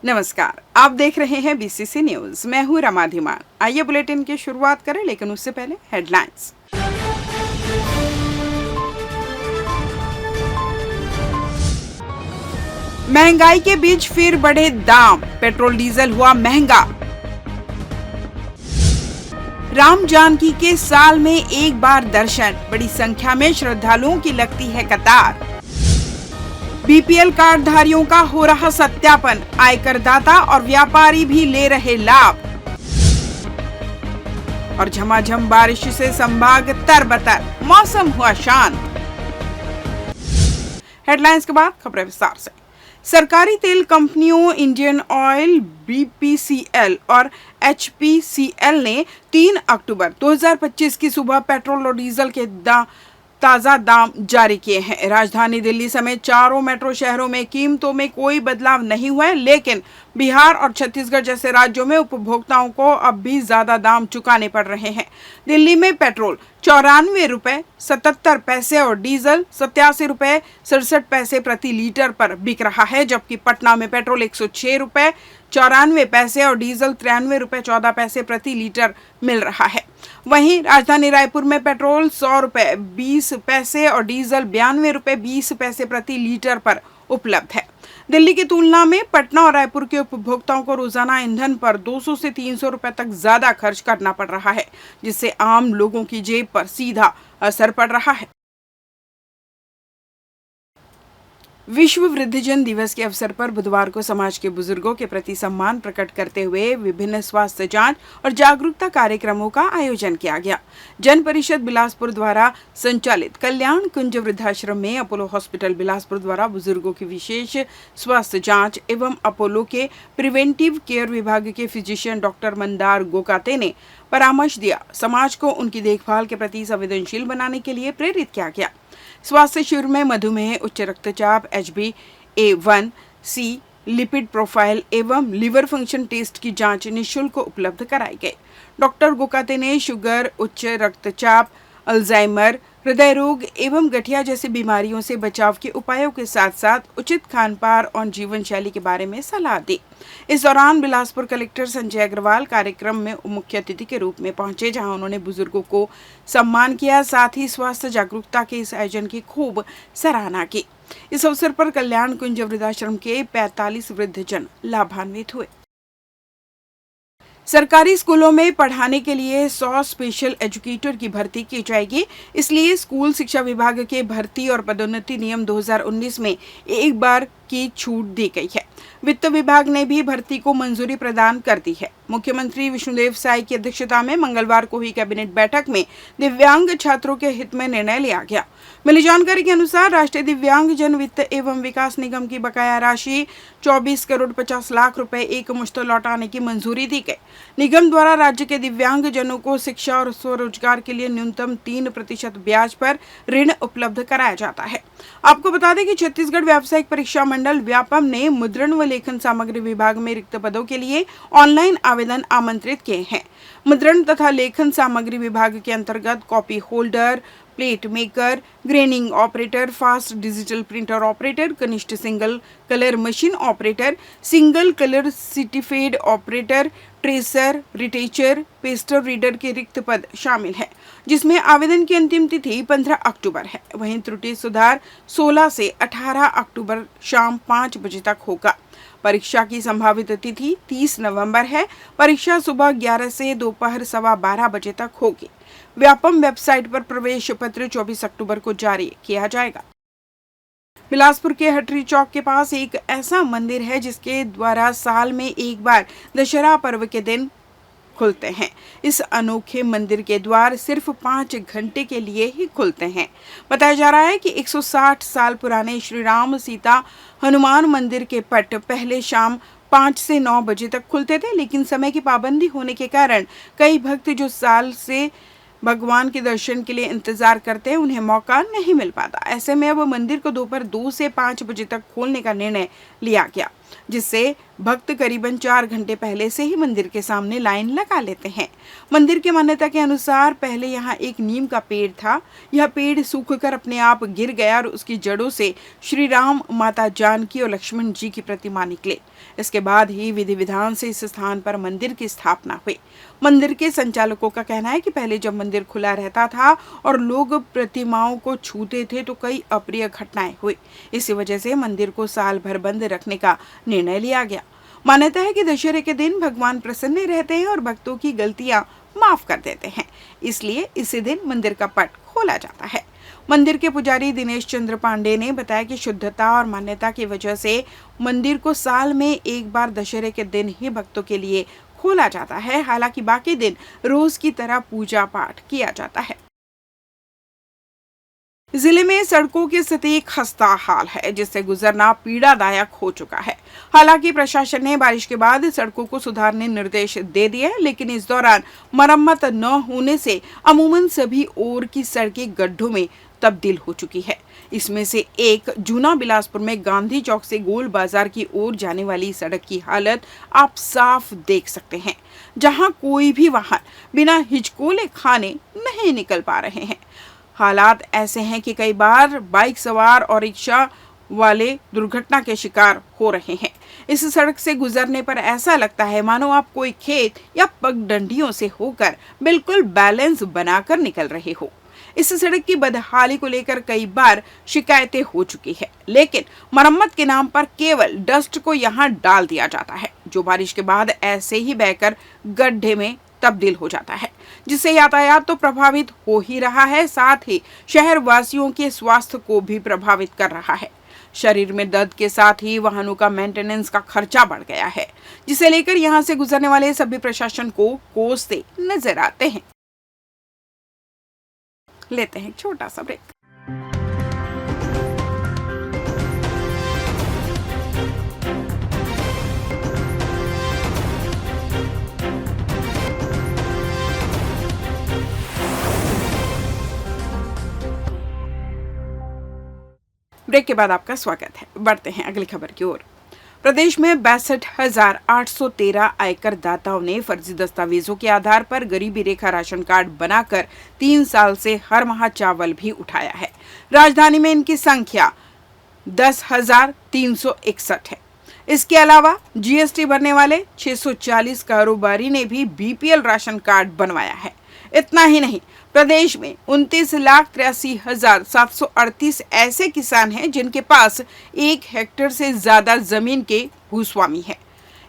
नमस्कार, आप देख रहे हैं बीसीसी न्यूज। मैं हूं रमा धीमान। आइए बुलेटिन की शुरुआत करें, लेकिन उससे पहले हेडलाइंस। महंगाई के बीच फिर बढ़े दाम, पेट्रोल डीजल हुआ महंगा। राम जानकी के साल में एक बार दर्शन, बड़ी संख्या में श्रद्धालुओं की लगती है कतार। बीपीएल कार्ड धारियों का हो रहा सत्यापन, आयकरदाता और व्यापारी भी ले रहे लाभ। और झमाझम बारिश से संभाग तरबतर, मौसम हुआ शांत। हेडलाइंस के बाद खबरें विस्तार से। सरकारी तेल कंपनियों इंडियन ऑयल, बीपीसीएल और एचपीसीएल ने 3 अक्टूबर 2025 की सुबह पेट्रोल और डीजल के ताजा दाम जारी किए हैं। राजधानी दिल्ली समेत चारों मेट्रो शहरों में कीमतों में कोई बदलाव नहीं हुआ है, लेकिन बिहार और छत्तीसगढ़ जैसे राज्यों में उपभोक्ताओं को अब भी ज्यादा दाम चुकाने पड़ रहे हैं। दिल्ली में पेट्रोल 94 रुपए 77 पैसे और डीजल 87 रुपए 67 पैसे प्रति लीटर पर बिक रहा है, जबकि पटना में पेट्रोल 106 रुपए 94 पैसे और डीजल 93 रुपए 14 पैसे प्रति लीटर मिल रहा है। वहीं राजधानी रायपुर में पेट्रोल 100 रुपए 20 पैसे और डीजल 92 रुपए 20 पैसे प्रति लीटर पर उपलब्ध है। दिल्ली की तुलना में पटना और रायपुर के उपभोक्ताओं को रोजाना ईंधन पर 200 से 300 रुपए तक ज्यादा खर्च करना पड़ रहा है, जिससे आम लोगों की जेब पर सीधा असर पड़ रहा है। विश्व वृद्धजन दिवस के अवसर पर बुधवार को समाज के बुजुर्गों के प्रति सम्मान प्रकट करते हुए विभिन्न स्वास्थ्य जांच और जागरूकता कार्यक्रमों का आयोजन किया गया। जन परिषद बिलासपुर द्वारा संचालित कल्याण कुंज वृद्धाश्रम में अपोलो हॉस्पिटल बिलासपुर द्वारा बुजुर्गों की विशेष स्वास्थ्य जांच एवं अपोलो के प्रिवेंटिव केयर विभाग के फिजिशियन डॉक्टर मंदार गोकाते ने परामर्श दिया। समाज को उनकी देखभाल के प्रति संवेदनशील बनाने के लिए प्रेरित किया गया। स्वास्थ्य शिविर में मधुमेह, उच्च रक्तचाप, HbA1c, लिपिड प्रोफाइल एवं लिवर फंक्शन टेस्ट की जांच निःशुल्क उपलब्ध कराई गई। डॉक्टर गोकाते ने शुगर, उच्च रक्तचाप, अल्जाइमर, हृदय रोग एवं गठिया जैसी बीमारियों से बचाव के उपायों के साथ साथ उचित खान पान और जीवन शैली के बारे में सलाह दी। इस दौरान बिलासपुर कलेक्टर संजय अग्रवाल कार्यक्रम में मुख्य अतिथि के रूप में पहुंचे, जहां उन्होंने बुजुर्गों को सम्मान किया, साथ ही स्वास्थ्य जागरूकता के इस आयोजन की खूब सराहना की। इस अवसर पर कल्याण कुंज वृद्धाश्रम के 45 वृद्धजन लाभान्वित हुए। सरकारी स्कूलों में पढ़ाने के लिए 100 स्पेशल एजुकेटर की भर्ती की जाएगी। इसलिए स्कूल शिक्षा विभाग के भर्ती और पदोन्नति नियम 2019 में एक बार की छूट दी गई है। वित्त विभाग ने भी भर्ती को मंजूरी प्रदान कर दी है। मुख्यमंत्री विष्णुदेव साय की अध्यक्षता में मंगलवार को हुई कैबिनेट बैठक में दिव्यांग छात्रों के हित में निर्णय लिया गया। मिली जानकारी के अनुसार राष्ट्रीय दिव्यांग जन वित्त एवं विकास निगम की बकाया राशि 24 करोड़ 50 लाख रुपए एक मुश्त लौटाने की मंजूरी दी गई। निगम द्वारा राज्य के दिव्यांग जनों को शिक्षा और स्वरोजगार के लिए न्यूनतम 3% ब्याज पर ऋण उपलब्ध कराया जाता है। आपको बता दें कि छत्तीसगढ़ व्यावसायिक परीक्षा मंडल व्यापम ने मुद्रण व लेखन सामग्री विभाग में रिक्त पदों के लिए ऑनलाइन आवेदन आमंत्रित किए हैं। मुद्रण तथा लेखन सामग्री विभाग के अंतर्गत copy holder, plate maker, graining operator, fast digital printer operator, कनिष्ठ single colour machine operator, single colour सिटिफेड operator, tracer, retoucher, paster reader के रिक्त पद शामिल हैं, जिसमें आवेदन की अंतिम तिथि 15 अक्टूबर है। वहीं त्रुटि सुधार 16 से 18 अक्टूबर शाम 5 बजे तक होगा। परीक्षा की संभावित तिथि 30 नवंबर है। परीक्षा सुबह 11 से दोपहर 12:15 बजे तक होगी। व्यापम वेबसाइट पर प्रवेश पत्र 24 अक्टूबर को जारी किया जाएगा। बिलासपुर के हटरी चौक के पास एक ऐसा मंदिर है जिसके द्वारा साल में एक बार दशहरा पर्व के दिन खुलते हैं। इस अनोखे मंदिर के द्वार सिर्फ 5 घंटे के लिए ही खुलते हैं। बताया जा रहा है कि 160 साल पुराने श्री राम सीता हनुमान मंदिर के पट पहले शाम 5 से 9 बजे तक खुलते थे, लेकिन समय की पाबंदी होने के कारण कई भक्त जो साल से भगवान के दर्शन के लिए इंतजार करते हैं, उन्हें मौका नहीं मिल पाता। ऐसे में अब मंदिर को दोपहर 2 से 5 बजे तक खोलने का निर्णय लिया गया। जिससे भक्त करीबन 4 घंटे पहले से ही मंदिर के सामने लाइन लगा लेते हैं। मंदिर की मान्यता के अनुसार पहले यहाँ एक नीम का पेड़ था। यह पेड़ सूखकर अपने आप गिर गया और उसकी जड़ों से श्री राम, माता जानकी और लक्ष्मण जी की प्रतिमा निकले। इसके बाद ही विधि विधान से इस स्थान पर मंदिर की स्थापना हुई। मंदिर के संचालकों का कहना है कि पहले जब मंदिर खुला रहता था और लोग प्रतिमाओं को छूते थे तो कई अप्रिय घटनाएं हुई। इसी वजह से मंदिर को साल भर बंद रखने का निर्णय लिया गया। मान्यता है कि दशहरे के दिन भगवान प्रसन्न रहते हैं और भक्तों की गलतियां माफ कर देते हैं, इसलिए इसी दिन मंदिर का पट खोला जाता है। मंदिर के पुजारी दिनेश चंद्र पांडे ने बताया कि शुद्धता और मान्यता की वजह से मंदिर को साल में एक बार दशहरे के दिन ही भक्तों के लिए खोला जाता है। हालांकि बाकी दिन रोज की तरह पूजा पाठ किया जाता है। जिले में सड़कों की स्थिति खस्ता हाल है, जिससे गुजरना पीड़ादायक हो चुका है। हालांकि प्रशासन ने बारिश के बाद सड़कों को सुधारने निर्देश दे दिए हैं, लेकिन इस दौरान मरम्मत न होने से अमूमन सभी ओर की सड़कें गड्ढों में तब्दील हो चुकी है। इसमें से एक जूना बिलासपुर में गांधी चौक से गोल बाजार की ओर जाने वाली सड़क की हालत आप साफ देख सकते हैं, जहां कोई भी वाहन बिना हिचकोले खाने नहीं निकल पा रहे हैं। हालात ऐसे हैं कि कई बार बाइक सवार और रिक्शा वाले दुर्घटना के शिकार हो रहे हैं। इस सड़क से गुजरने पर ऐसा लगता है मानो आप कोई खेत या पगडंडियों से होकर बिल्कुल बैलेंस बनाकर निकल रहे हो। इस सड़क की बदहाली को लेकर कई बार शिकायतें हो चुकी है, लेकिन मरम्मत के नाम पर केवल डस्ट को यहाँ डाल दिया जाता है, जो बारिश के बाद ऐसे ही बहकर गड्ढे में तब्दील हो जाता है, जिससे यातायात तो प्रभावित हो ही रहा है, साथ ही शहर वासियों के स्वास्थ्य को भी प्रभावित कर रहा है। शरीर में दर्द के साथ ही वाहनों का मेंटेनेंस का खर्चा बढ़ गया है, जिसे लेकर यहां से गुजरने वाले सभी प्रशासन को कोसते नजर आते हैं। लेते हैं एक छोटा सा ब्रेक। ब्रेक के बाद आपका स्वागत है। बढ़ते हैं अगली खबर की ओर। प्रदेश में 62,813 आयकर दाताओं ने फर्जी दस्तावेजों के आधार पर गरीबी रेखा राशन कार्ड बनाकर 3 साल से हर माह चावल भी उठाया है। राजधानी में इनकी संख्या 10,361 है। इसके अलावा जीएसटी भरने वाले 640 कारोबारी ने भी बीपीएल राशन कार्ड बनवाया है। इतना ही नहीं, प्रदेश में 29,83,738 ऐसे किसान हैं जिनके पास 1 हेक्टेयर से ज्यादा जमीन के भूस्वामी हैं।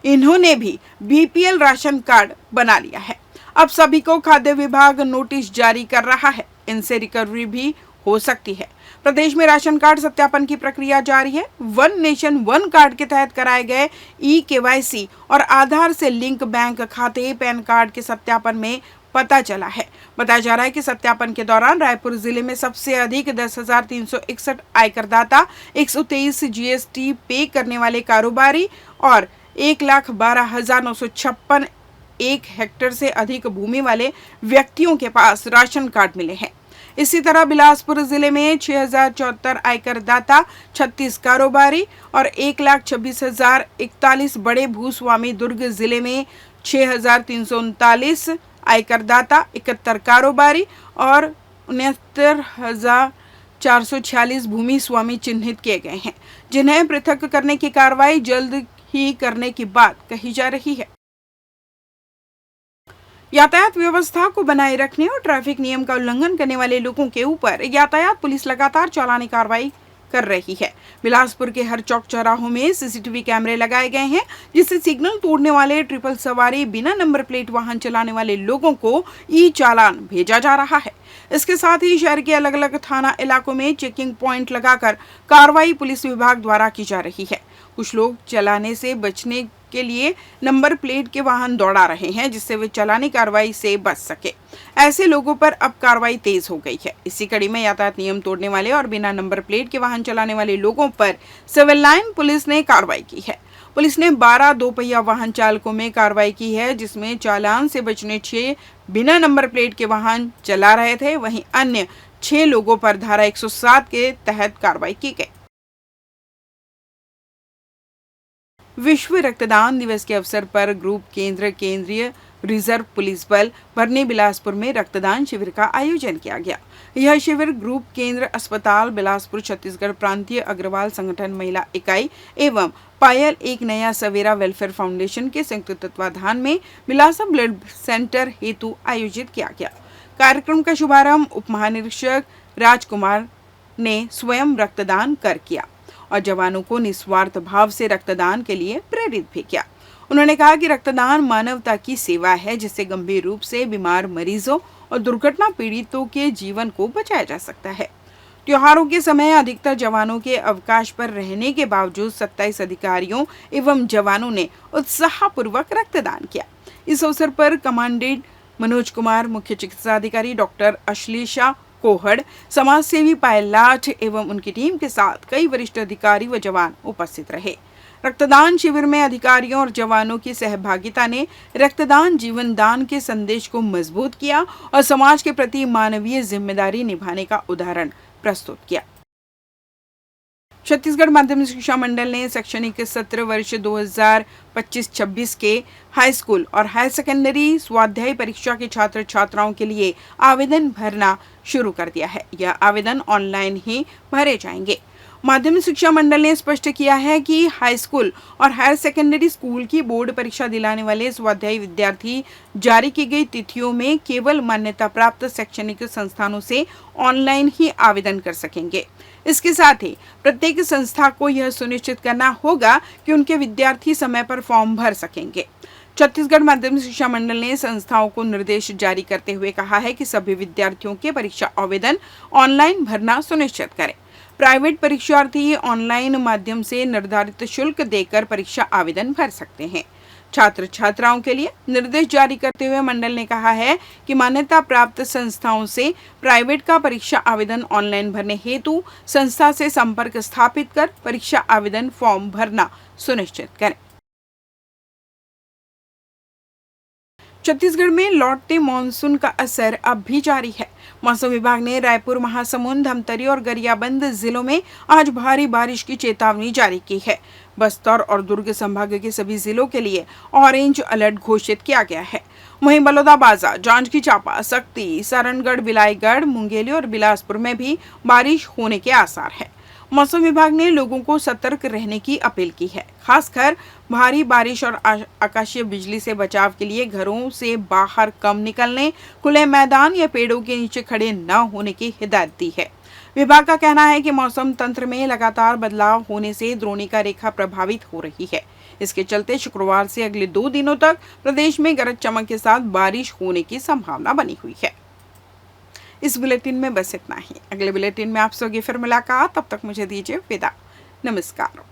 इन्होंने भी बीपीएल राशन कार्ड बना लिया है। अब सभी को खाद्य विभाग नोटिस जारी कर रहा है, इनसे रिकवरी भी हो सकती है। प्रदेश में राशन कार्ड सत्यापन की प्रक्रिया जारी है। वन नेशन वन कार्ड के तहत कराए गए ई-केवाईसी और आधार से लिंक बैंक खाते, पैन कार्ड के सत्यापन में पता चला है। बताया जा रहा है कि सत्यापन के दौरान रायपुर जिले में सबसे अधिक 10,361 आयकरदाता, 123 जीएसटी पे करने वाले कारोबारी और 1,12,956 1 हेक्टेयर से अधिक भूमि वाले व्यक्तियों के पास राशन कार्ड मिले हैं। इसी तरह बिलासपुर जिले में 6,074 आयकरदाता, 36 कारोबारी और 1,26,041 बड़े भूस्वामी, दुर्ग जिले में 6,339 आयकरदाता, 71 कारोबारी और 69,446 भूमि स्वामी चिन्हित किए गए हैं, जिन्हें पृथक करने की कार्रवाई जल्द ही करने की बात कही जा रही है। यातायात व्यवस्था को बनाए रखने और ट्रैफिक नियम का उल्लंघन करने वाले लोगों के ऊपर यातायात पुलिस लगातार चालानी कार्रवाई कर रही है। बिलासपुर के हर चौक चौराहों में सीसीटीवी कैमरे लगाए गए हैं, जिससे सिग्नल तोड़ने वाले, ट्रिपल सवारी, बिना नंबर प्लेट वाहन चलाने वाले लोगों को ई चालान भेजा जा रहा है। इसके साथ ही शहर के अलग अलग थाना इलाकों में चेकिंग पॉइंट लगाकर कार्रवाई पुलिस विभाग द्वारा की जा रही है। कुछ लोग चलाने से बचने के लिए नंबर प्लेट के वाहन दौड़ा रहे हैं, जिससे वे चालानी कार्रवाई से बच सके। ऐसे लोगों पर अब कार्रवाई तेज हो गई है। इसी कड़ी में यातायात नियम तोड़ने वाले और बिना नंबर प्लेट के वाहन चलाने वाले लोगों पर सिविल लाइन पुलिस ने कार्रवाई की है। पुलिस ने 12 दोपहिया वाहन चालकों में कार्रवाई की है, जिसमें चालान से बचने 6 बिना नंबर प्लेट के वाहन चला रहे थे। वहीं अन्य 6 लोगों पर धारा 107 के तहत कार्रवाई की गई। विश्व रक्तदान दिवस के अवसर पर ग्रुप केंद्र केंद्रीय रिजर्व पुलिस बल भरनी बिलासपुर में रक्तदान शिविर का आयोजन किया गया। यह शिविर ग्रुप केंद्र अस्पताल बिलासपुर छत्तीसगढ़ प्रांतीय अग्रवाल संगठन महिला इकाई एवं पायल एक नया सवेरा वेलफेयर फाउंडेशन के संयुक्त तत्वाधान में बिलासपुर ब्लड सेंटर हेतु आयोजित किया गया। कार्यक्रम का शुभारंभ उप महानिरीक्षक राजकुमार ने स्वयं रक्तदान कर किया और जवानों को निस्वार्थ भाव से रक्तदान के लिए प्रेरित भी किया। उन्होंने कहा कि रक्तदान मानवता की सेवा है, जिससे गंभीर रूप से बीमार मरीजों और दुर्घटना पीड़ितों के जीवन को बचाया जा सकता है। त्योहारों के समय अधिकतर जवानों के अवकाश पर रहने के बावजूद 27 अधिकारियों एवं जवानों ने उत्साहपूर्वक रक्तदान किया। इस अवसर पर कमांडेंट मनोज कुमार, मुख्य चिकित्सा अधिकारी डॉक्टर अश्लेषा कोहड़, समाज सेवी पायल लाठ एवं उनकी टीम के साथ कई वरिष्ठ अधिकारी व जवान उपस्थित रहे। रक्तदान शिविर में अधिकारियों और जवानों की सहभागिता ने रक्तदान जीवन दान के संदेश को मजबूत किया और समाज के प्रति मानवीय जिम्मेदारी निभाने का उदाहरण प्रस्तुत किया। छत्तीसगढ़ माध्यमिक शिक्षा मंडल ने शैक्षणिक सत्र वर्ष 2025-26 के हाई स्कूल और हायर सेकेंडरी स्वाध्याय परीक्षा के छात्र छात्राओं के लिए आवेदन भरना शुरू कर दिया है। यह आवेदन ऑनलाइन ही भरे जाएंगे। माध्यमिक शिक्षा मंडल ने स्पष्ट किया है कि हाई स्कूल और हायर सेकेंडरी स्कूल की बोर्ड परीक्षा दिलाने वाले स्वाध्यायी विद्यार्थी जारी की गई तिथियों में केवल मान्यता प्राप्त शैक्षणिक संस्थानों से ऑनलाइन ही आवेदन कर सकेंगे। इसके साथ ही प्रत्येक संस्था को यह सुनिश्चित करना होगा कि उनके विद्यार्थी समय पर फॉर्म भर सकेंगे। छत्तीसगढ़ माध्यमिक शिक्षा मंडल ने संस्थाओं को निर्देश जारी करते हुए कहा है कि सभी विद्यार्थियों के परीक्षा आवेदन ऑनलाइन भरना सुनिश्चित करें। प्राइवेट परीक्षार्थी ऑनलाइन माध्यम से निर्धारित शुल्क देकर परीक्षा आवेदन भर सकते हैं। छात्र छात्राओं के लिए निर्देश जारी करते हुए मंडल ने कहा है कि मान्यता प्राप्त संस्थाओं से प्राइवेट का परीक्षा आवेदन ऑनलाइन भरने हेतु संस्था से संपर्क स्थापित कर परीक्षा आवेदन फॉर्म भरना सुनिश्चित करें। छत्तीसगढ़ में लौटते मानसून का असर अब भी जारी है। मौसम विभाग ने रायपुर, महासमुंद, धमतरी और गरियाबंद जिलों में आज भारी बारिश की चेतावनी जारी की है। बस्तर और दुर्ग संभाग के सभी जिलों के लिए ऑरेंज अलर्ट घोषित किया गया है। वहीं बलौदाबाजार, जांजगीर चांपा, सक्ती, सारनगढ़, बिलाईगढ़, मुंगेली और बिलासपुर में भी बारिश होने के आसार है। मौसम विभाग ने लोगों को सतर्क रहने की अपील की है। खासकर भारी बारिश और आकाशीय बिजली से बचाव के लिए घरों से बाहर कम निकलने, खुले मैदान या पेड़ों के नीचे खड़े न होने की हिदायत दी है। विभाग का कहना है कि मौसम तंत्र में लगातार बदलाव होने से द्रोणिका रेखा प्रभावित हो रही है। इसके चलते शुक्रवार से अगले 2 दिनों तक प्रदेश में गरज चमक के साथ बारिश होने की संभावना बनी हुई है। इस बुलेटिन में बस इतना ही। अगले बुलेटिन में आप सबकी फिर मुलाकात। तब तक मुझे दीजिए विदा। नमस्कार।